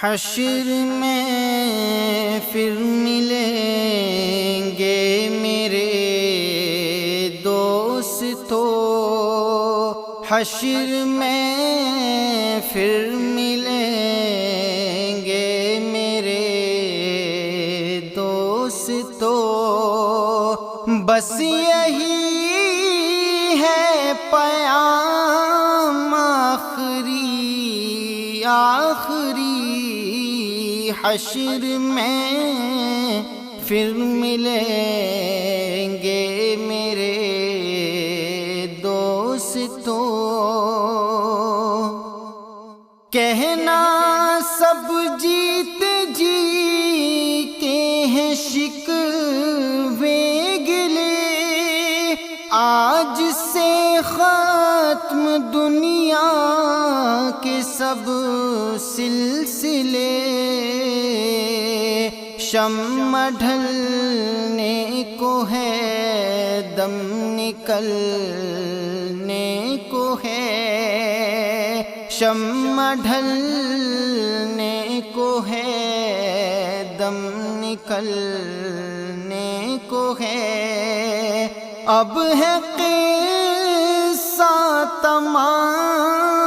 حشر میں پھر ملیں گے میرے دوستو، حشر میں پھر ملیں گے میرے دوستو، بس یہی ہے پیام آخری، حشر میں پھر ملیں گے میرے دوستو۔ کہنا سب جیتے جی کے ہیں شکوے گلے، آج سے ختم دنیا کے سب سلسلے، شمع ڈھلنے کو ہے دم نکلنے کو ہے، شمع ڈھلنے کو ہے دم نکلنے کو ہے، اب ہے قصہ تمام